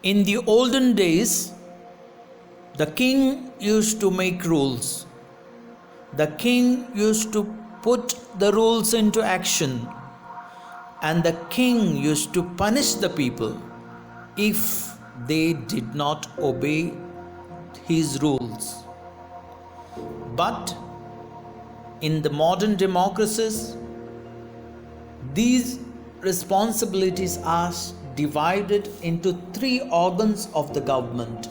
In the olden days, the king used to make rules. The king used to put the rules into action, and the king used to punish the people if they did not obey his rules. But in the modern democracies, these responsibilities are divided into three organs of the government: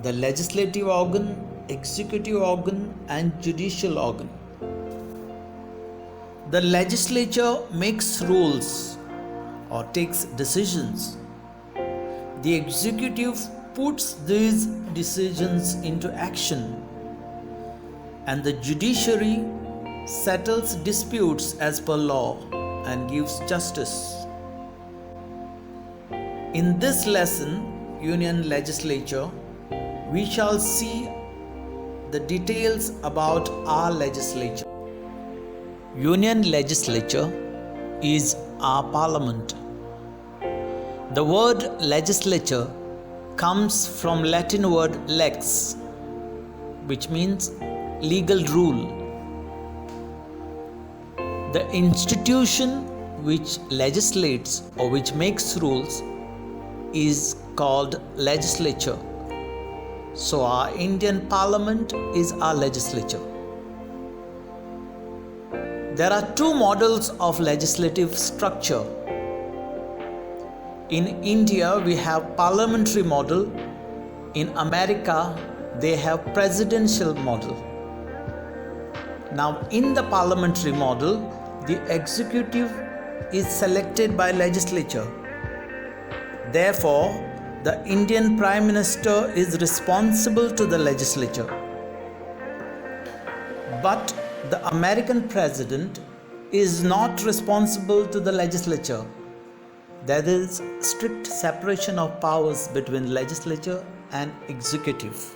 the legislative organ, executive organ, and judicial organ. The legislature makes rules or takes decisions. The executive puts these decisions into action, and the judiciary settles disputes as per law and gives justice. In this lesson, Union Legislature, we shall see the details about our legislature. Union Legislature is our parliament. The word legislature comes from Latin word lex, which means legal rule. The institution which legislates or which makes rules is called legislature. So our Indian Parliament is our legislature. There are two models of legislative structure. In India, we have parliamentary model. In America, they have presidential model. Now, in the parliamentary model, the executive is selected by legislature. Therefore, the Indian Prime Minister is responsible to the legislature. But the American President is not responsible to the legislature. There is strict separation of powers between legislature and executive.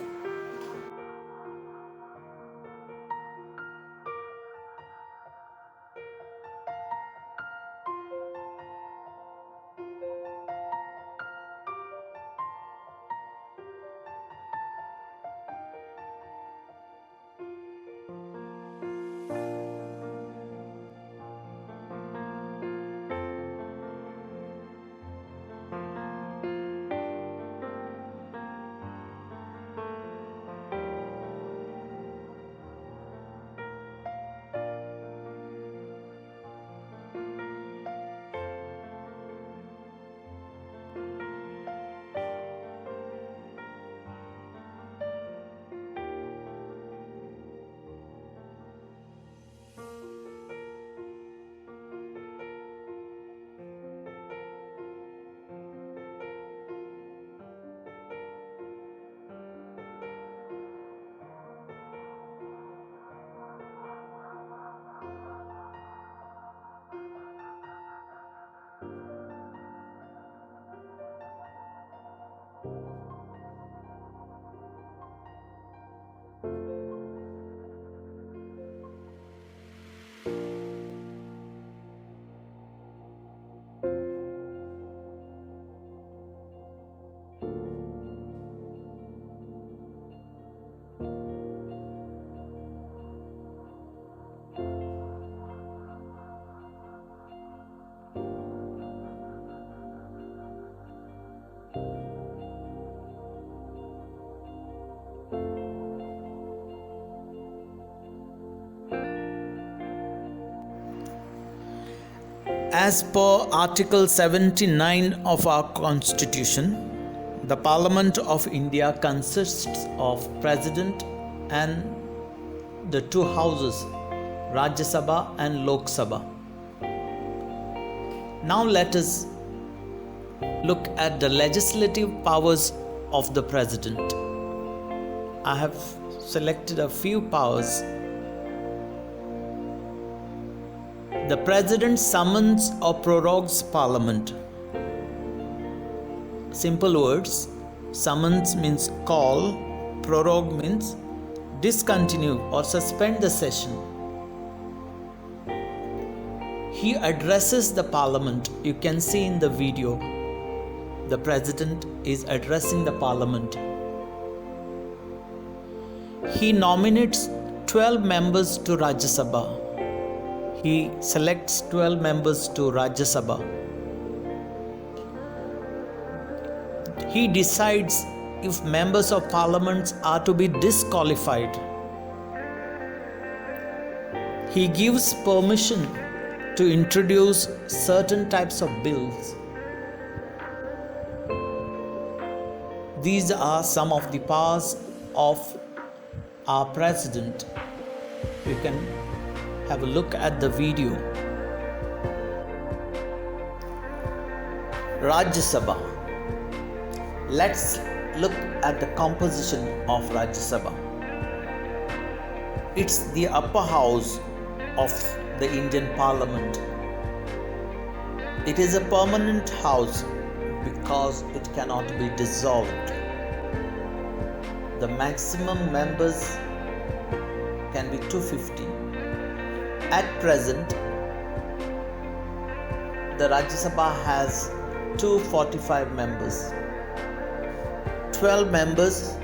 As per Article 79 of our Constitution, the Parliament of India consists of President and the two houses, Rajya Sabha and Lok Sabha. Now let us look at the legislative powers of the President. I have selected a few powers. The President summons or prorogues Parliament. Simple words. Summons means call, prorogue means discontinue or suspend the session. He addresses the Parliament. You can see in the video. the President is addressing the Parliament. He nominates 12 members to Rajya Sabha. He selects 12 members to Rajya Sabha. He decides if members of Parliament are to be disqualified. He gives permission to introduce certain types of bills. These are some of the powers of our President. You can have a look at the video. Rajya Sabha. Let's look at the composition of Rajya Sabha. It's the upper house of the Indian Parliament. It is a permanent house because it cannot be dissolved. The maximum members can be 250. At present, the Rajya Sabha has 245 members. 12 members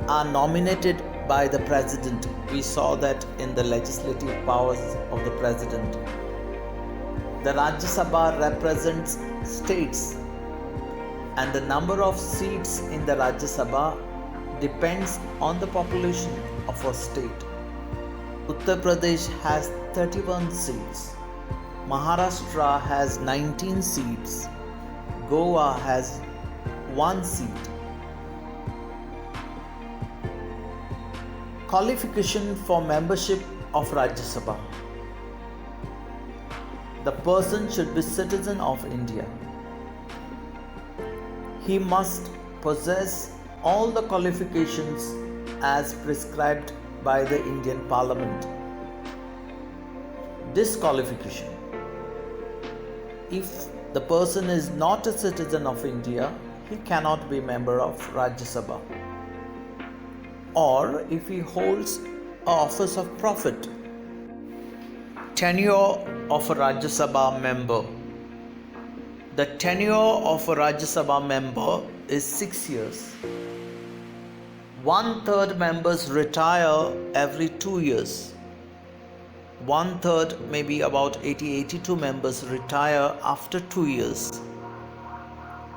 are nominated by the President. We saw that in the legislative powers of the President. The Rajya Sabha represents states, and the number of seats in the Rajya Sabha depends on the population of a state. Uttar Pradesh has 31 seats. Maharashtra has 19 seats. Goa has 1 seat. Qualification for membership of Rajya Sabha. The person should be citizen of India. He must possess all the qualifications as prescribed by the Indian Parliament. Disqualification. If the person is not a citizen of India, he cannot be member of Rajya Sabha. Or if he holds an office of profit. Tenure of a Rajya Sabha member. The tenure of a Rajya Sabha member is 6 years. 1/3 members retire every 2 years. 1/3, maybe about 82 members retire after 2 years.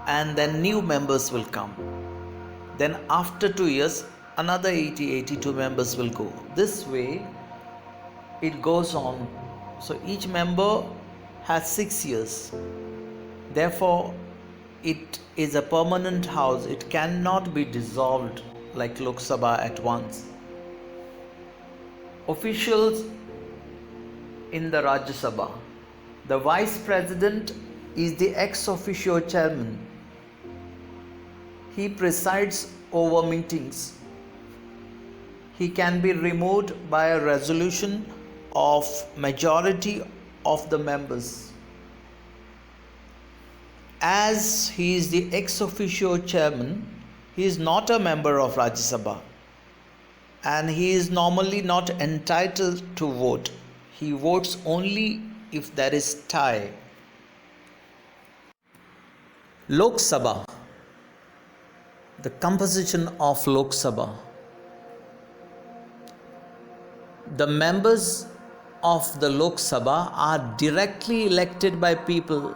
And then new members will come. Then after 2 years, another 82 members will go. This way it goes on. So each member has 6 years. Therefore, it is a permanent house. It cannot be dissolved like Lok Sabha at once. Officials in the Rajya Sabha. The Vice President is the ex officio chairman. He presides over meetings. He can be removed by a resolution of majority of the members. As he is the ex officio chairman, he is not a member of Rajya Sabha, and he is normally not entitled to vote. He votes only if there is tie. Lok Sabha. The composition of Lok Sabha. The members of the Lok Sabha are directly elected by people.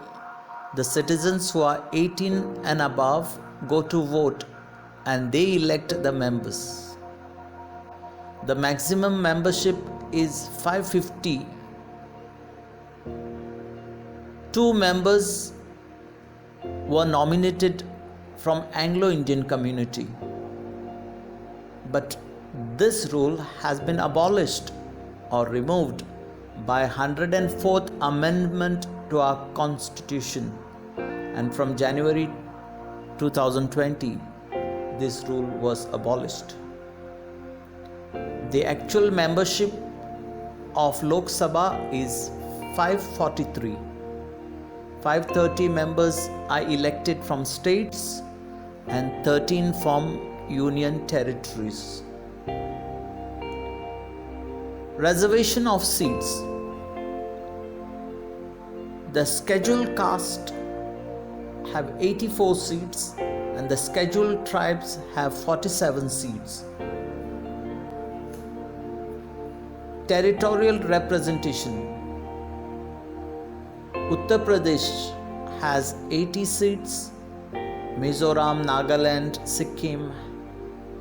The citizens who are 18 and above go to vote and they elect the members. The maximum membership is 550. 2 members were nominated from Anglo-Indian community. But this rule has been abolished or removed by 104th Amendment to our Constitution, and from January 2020 this rule was abolished. The actual membership of Lok Sabha is 543. 530 members are elected from states and 13 from union territories. Reservation of seats. The scheduled caste have 84 seats and the scheduled tribes have 47 seats. Territorial representation. Uttar Pradesh has 80 seats. Mizoram, Nagaland, Sikkim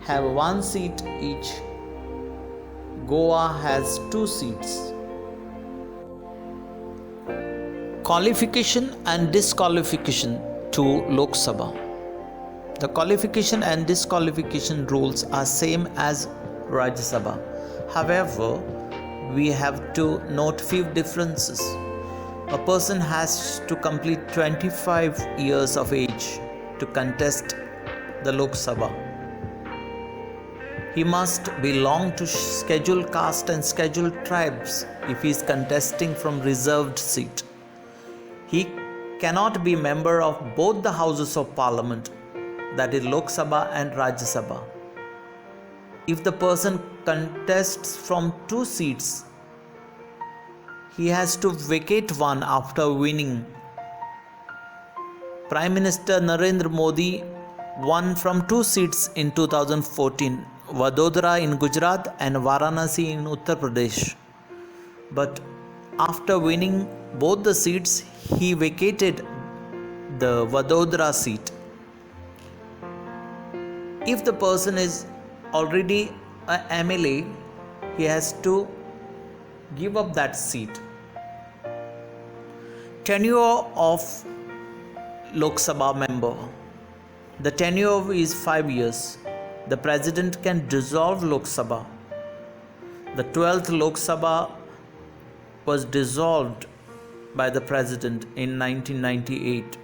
have 1 seat each. Goa has 2 seats. Qualification and disqualification to Lok Sabha. The qualification and disqualification rules are same as Rajya Sabha. However, we have to note few differences. A person has to complete 25 years of age to contest the Lok Sabha. He must belong to scheduled caste and scheduled tribes if he is contesting from reserved seat. He cannot be member of both the houses of parliament, that is Lok Sabha and Rajya Sabha. If the person contests from 2 seats, he has to vacate one after winning. Prime Minister Narendra Modi won from 2 seats in 2014, Vadodara in Gujarat and Varanasi in Uttar Pradesh. But after winning both the seats, he vacated the Vadodara seat. If the person is already a MLA, he has to give up that seat. Tenure of Lok Sabha member. The tenure is 5 years. The president can dissolve Lok Sabha. The 12th Lok Sabha was dissolved by the president in 1998.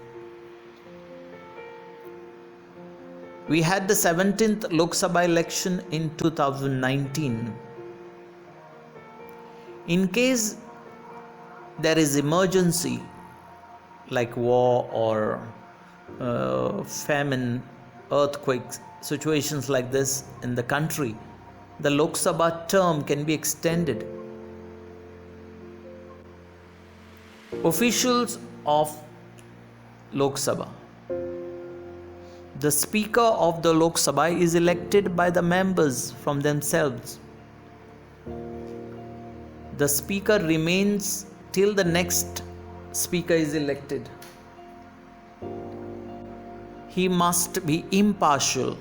We had the 17th Lok Sabha election in 2019. In case there is emergency like war or famine, earthquakes, situations like this in the country, the Lok Sabha term can be extended. Officials of Lok Sabha. The Speaker of the Lok Sabha is elected by the members from themselves. The Speaker remains till the next Speaker is elected. He must be impartial.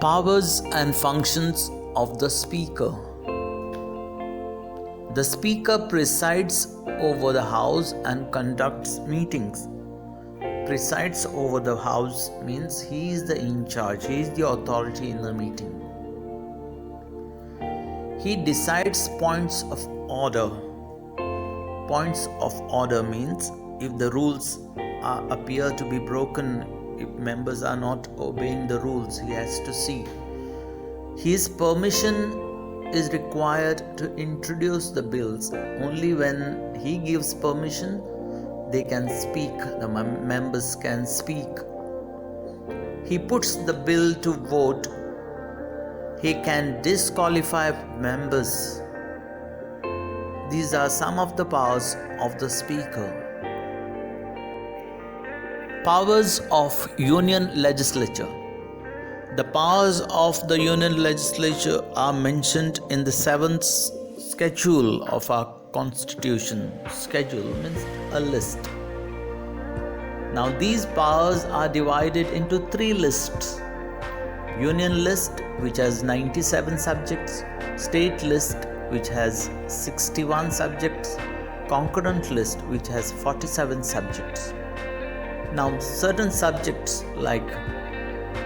Powers and functions of the Speaker. The Speaker presides over the House and conducts meetings. Presides over the House means he is the in charge, he is the authority in the meeting. He decides points of order. Points of order means if the rules appear to be broken, if members are not obeying the rules, he has to see. His permission is required to introduce the bills. Only when he gives permission, they can speak, the members can speak. He puts the bill to vote. He can disqualify members. These are some of the powers of the Speaker. Powers of Union Legislature. The powers of the Union Legislature are mentioned in the 7th schedule of our Constitution. Schedule means a list. Now these powers are divided into 3 lists. Union list, which has 97 subjects. State list, which has 61 subjects. Concurrent list, which has 47 subjects. Now certain subjects like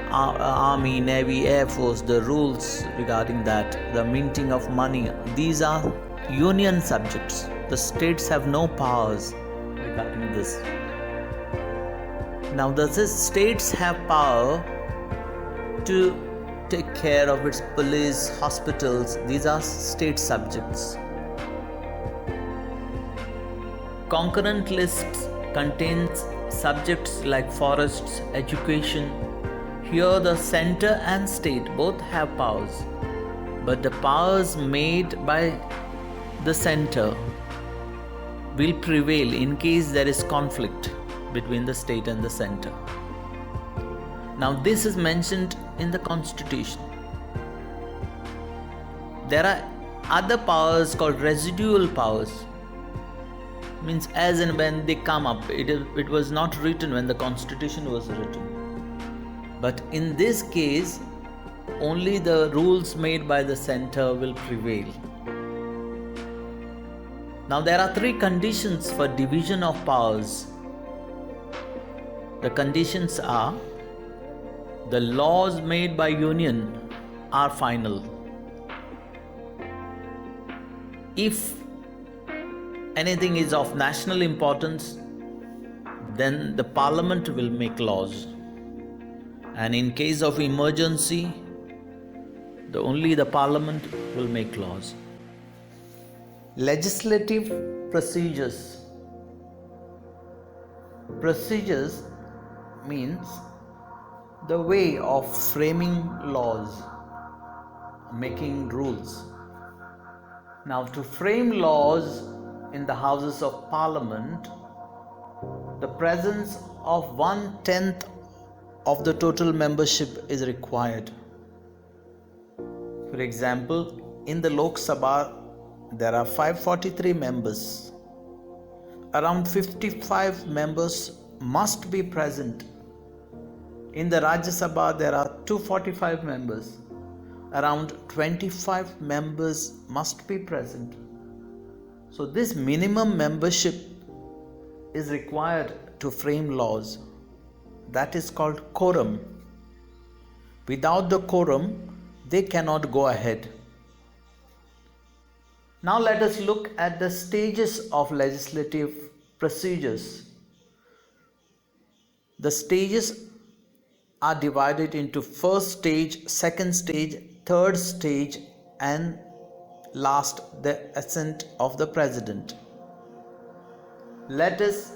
Army, Navy, Air Force, the rules regarding that, the minting of money, these are union subjects. The states have no powers regarding this. Now, the states have power to take care of its police, hospitals. These are state subjects. Concurrent lists contains subjects like forests, education. Here the center and state both have powers, but the powers made by the center will prevail in case there is conflict between the state and the center. Now, this is mentioned in the Constitution. There are other powers called residual powers. Means as and when they come up. It was not written when the Constitution was written. But in this case, only the rules made by the center will prevail. Now, there are 3 conditions for division of powers. The conditions are: the laws made by union are final. If anything is of national importance, then the parliament will make laws. And in case of emergency, only the parliament will make laws. Legislative procedures. Procedures means the way of framing laws, making rules. Now, to frame laws in the Houses of Parliament, the presence of 1/10 of the total membership is required. For example, in the Lok Sabha, there are 543 members. Around 55 members must be present. In the Rajya Sabha, there are 245 members. Around 25 members must be present. So this minimum membership is required to frame laws. That is called quorum. Without the quorum, they cannot go ahead. Now let us look at the stages of legislative procedures. The stages are divided into first stage, second stage, third stage, and last, the assent of the president. Let us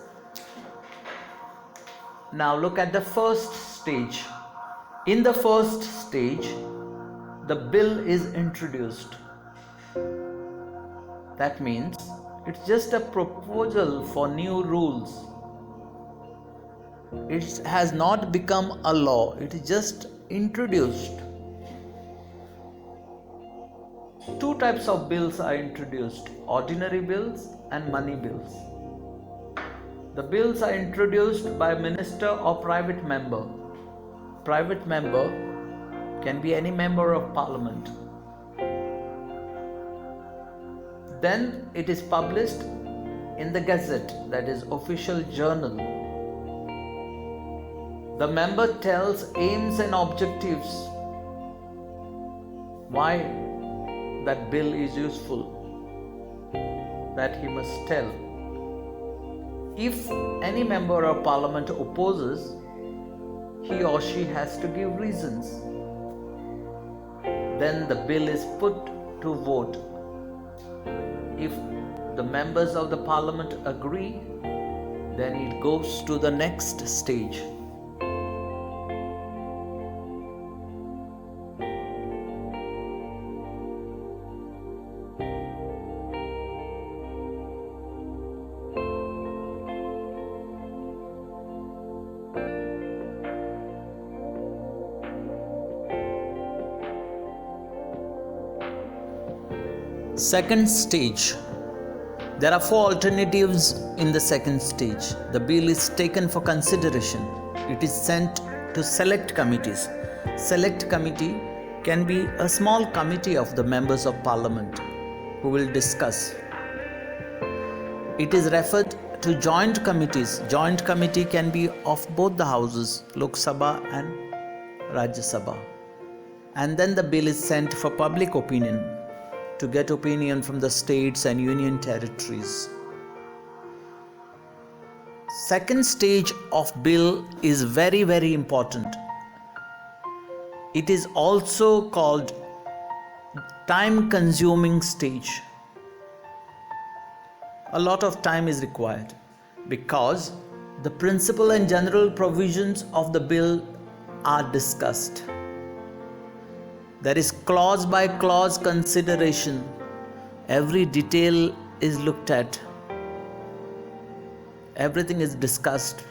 now look at the first stage. In the first stage, the bill is introduced. That means it's just a proposal for new rules. It has not become a law, it is just introduced. 2 types of bills are introduced: ordinary bills and money bills. The bills are introduced by minister or private member. Private member can be any member of parliament. Then it is published in the Gazette, that is official journal. The member tells aims and objectives, why that bill is useful, that he must tell. If any member of parliament opposes, he or she has to give reasons. Then the bill is put to vote. If the members of the parliament agree, then it goes to the next stage. Second stage. There are 4 alternatives in the second stage. The bill is taken for consideration. It is sent to select committees. Select committee can be a small committee of the members of parliament who will discuss. It is referred to joint committees. Joint committee can be of both the houses, Lok Sabha and Rajya Sabha. And then the bill is sent for public opinion, to get opinion from the states and union territories. Second stage of bill is very, very important. It is also called time consuming stage. A lot of time is required because the principal and general provisions of the bill are discussed. There is clause by clause consideration. Every detail is looked at. Everything is discussed.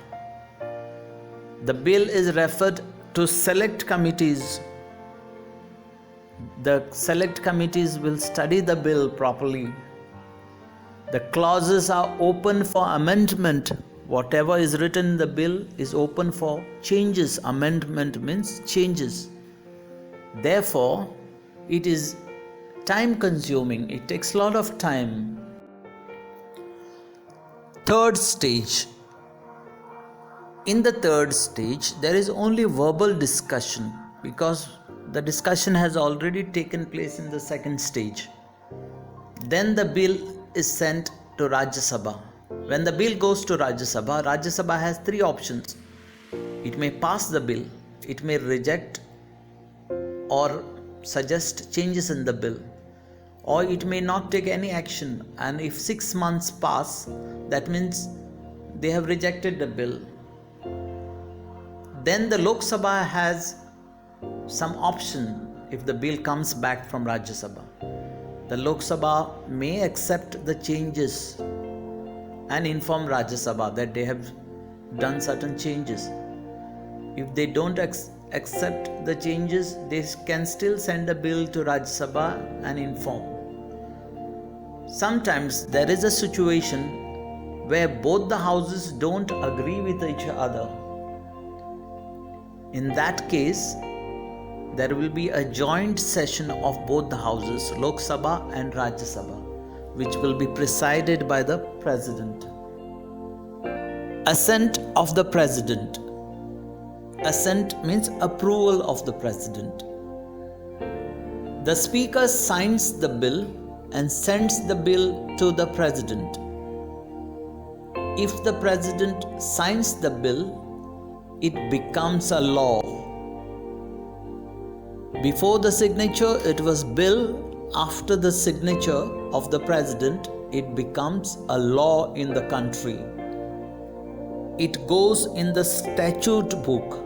The bill is referred to select committees. The select committees will study the bill properly. The clauses are open for amendment. Whatever is written in the bill is open for changes. Amendment means changes. Therefore, it is time consuming. It takes a lot of time. Third stage. In the third stage, there is only verbal discussion because the discussion has already taken place in the second stage. Then the bill is sent to Rajya Sabha. When the bill goes to Rajya Sabha has three options. It may pass the bill, it may reject or suggest changes in the bill, or it may not take any action. And if 6 months pass, that means they have rejected the bill. Then the Lok Sabha has some option if the bill comes back from Rajya Sabha. The Lok Sabha may accept the changes and inform Rajya Sabha that they have done certain changes. If they don't accept the changes, they can still send a bill to Rajya Sabha and inform. Sometimes there is a situation where both the houses don't agree with each other. In that case, there will be a joint session of both the houses, Lok Sabha and Rajya Sabha, which will be presided by the President. Assent of the President. Assent means approval of the President. The Speaker signs the bill and sends the bill to the President. If the President signs the bill, it becomes a law. Before the signature, it was bill. After the signature of the President, it becomes a law in the country. It goes in the statute book.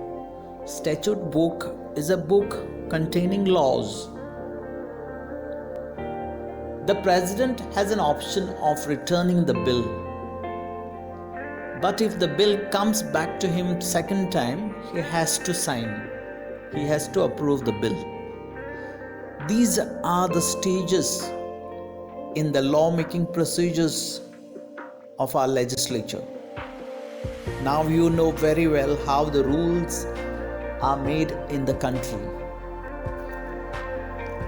Statute book is a book containing laws. The President has an option of returning the bill. But if the bill comes back to him second time, he has to sign. He has to approve the bill. These are the stages in the lawmaking procedures of our legislature. Now you know very well how the rules are made in the country.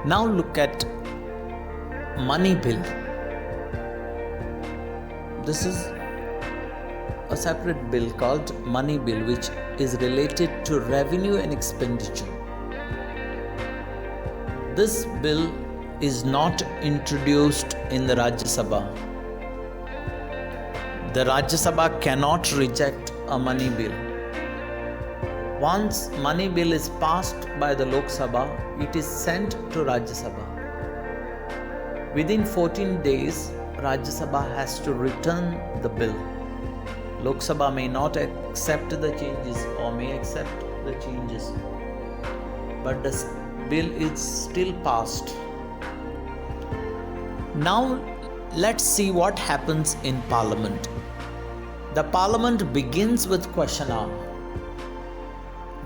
Now look at money bill. This is a separate bill called money bill, which is related to revenue and expenditure. This bill is not introduced in the Rajya Sabha. The Rajya Sabha cannot reject a money bill. Once money bill is passed by the Lok Sabha, it is sent to Rajya Sabha. Within 14 days, Rajya Sabha has to return the bill. Lok Sabha may not accept the changes or may accept the changes, but the bill is still passed. Now let's see what happens in Parliament. The Parliament begins with question hour.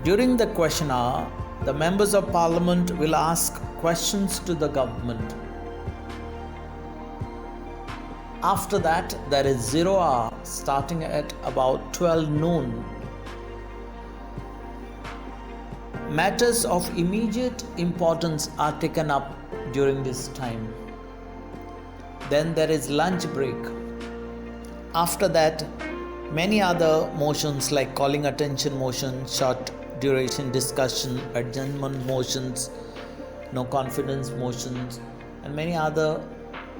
During the question hour, the members of Parliament will ask questions to the government. After that, there is 0 hour starting at about 12 noon. Matters of immediate importance are taken up during this time. Then there is lunch break. After that, many other motions like calling attention motion, short duration discussion, adjournment motions, no confidence motions, and many other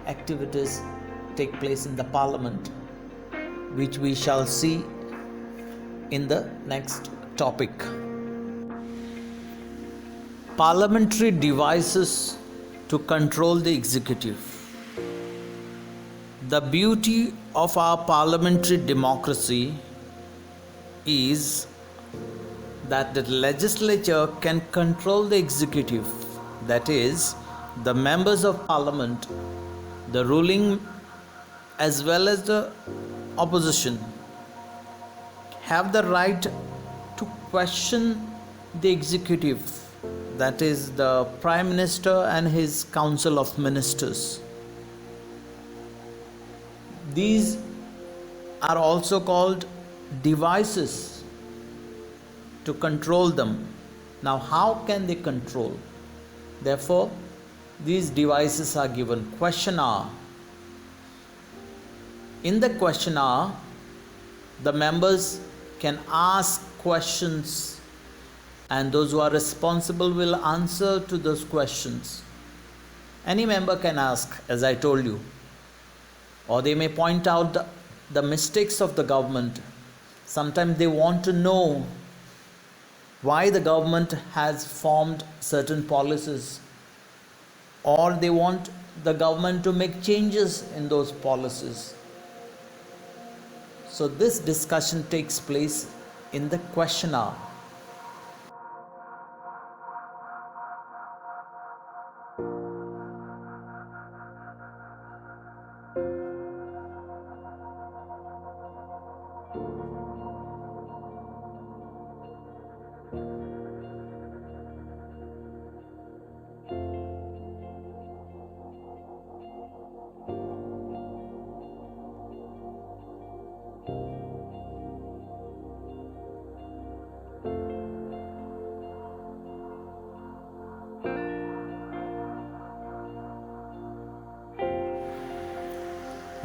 activities take place in the Parliament. which we shall see in the next topic. Parliamentary devices to control the executive. The beauty of our parliamentary democracy is that the legislature can control the executive, that is, the members of parliament, the ruling as well as the opposition, have the right to question the executive, that is, the Prime Minister and his Council of Ministers. These are also called devices to control them. Now, how can they control? Therefore, these devices are given. Question hour. In the question hour, the members can ask questions, and those who are responsible will answer to those questions. Any member can ask, as I told you, or they may point out the mistakes of the government. Sometimes they want to know why the government has formed certain policies, or they want the government to make changes in those policies. So this discussion takes place in the question hour.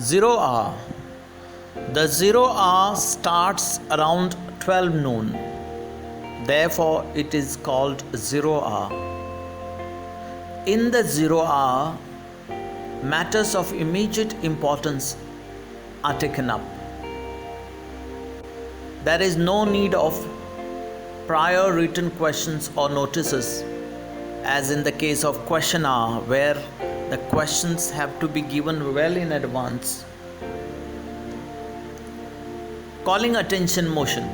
Zero hour. The 0 hour starts around 12 noon. Therefore, it is called 0 hour. In the 0 hour, matters of immediate importance are taken up. There is no need of prior written questions or notices, as in the case of question hour, where the questions have to be given well in advance. Calling attention motion.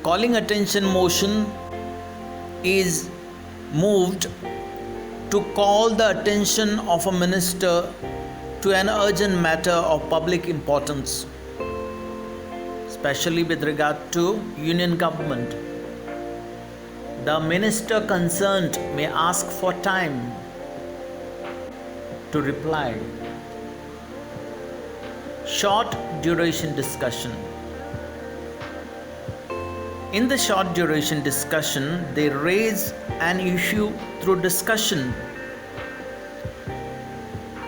Calling attention motion is moved to call the attention of a minister to an urgent matter of public importance, especially with regard to union government. The minister concerned may ask for time to reply. Short duration discussion. In the short duration discussion, they raise an issue through discussion,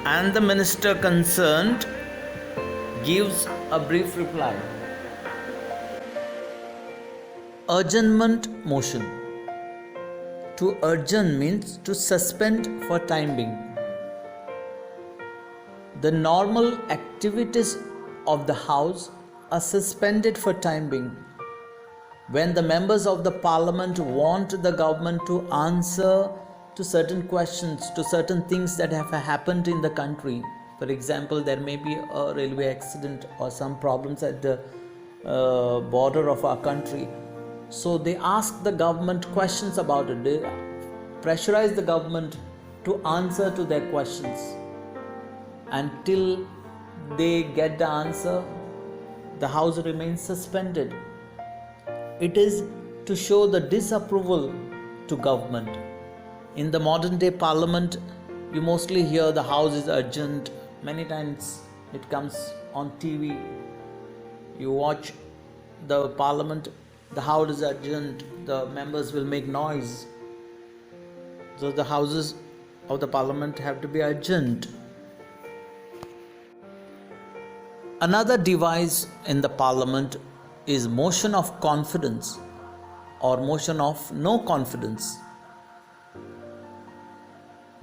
and the minister concerned gives a brief reply. Adjournment motion. To adjourn means to suspend for time being. The normal activities of the House are suspended for time being. When the members of the Parliament want the government to answer to certain questions, to certain things that have happened in the country. For example, there may be a railway accident or some problems at the border of our country. So they ask the government questions about it. They pressurize the government to answer to their questions. Until they get the answer, the House remains suspended. It is to show the disapproval to government. In the modern day Parliament, you mostly hear the House is adjourned. Many times it comes on TV. You watch the Parliament, the House is adjourned, the members will make noise. So the houses of the Parliament have to be adjourned. Another device in the Parliament is motion of confidence or motion of no confidence.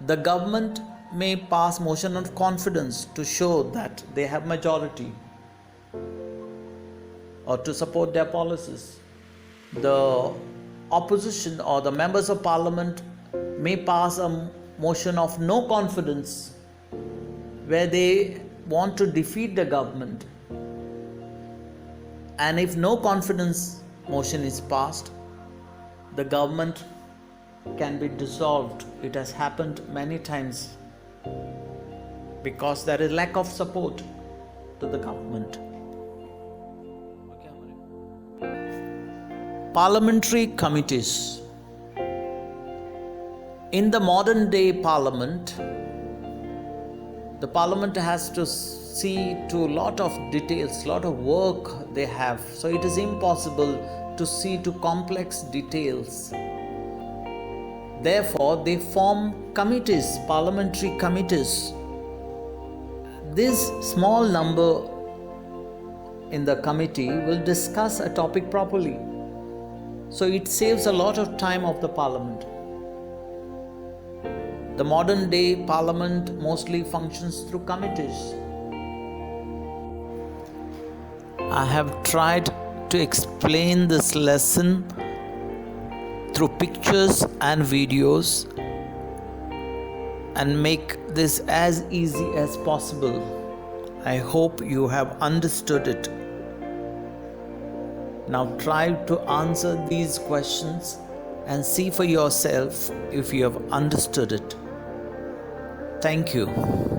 The government may pass motion of confidence to show that they have majority or to support their policies. The opposition or the members of parliament may pass a motion of no confidence where they want to defeat the government. And if no confidence motion is passed, the government can be dissolved. It has happened many times because there is lack of support to the government. Parliamentary committees. In the modern day parliament, the parliament has to see to a lot of details, lot of work they have. So it is impossible to see to complex details. Therefore, they form committees, parliamentary committees. This small number in the committee will discuss a topic properly. So it saves a lot of time of the parliament. The modern day parliament mostly functions through committees. I have tried to explain this lesson through pictures and videos and make this as easy as possible. I hope you have understood it. Now try to answer these questions and see for yourself if you have understood it. Thank you.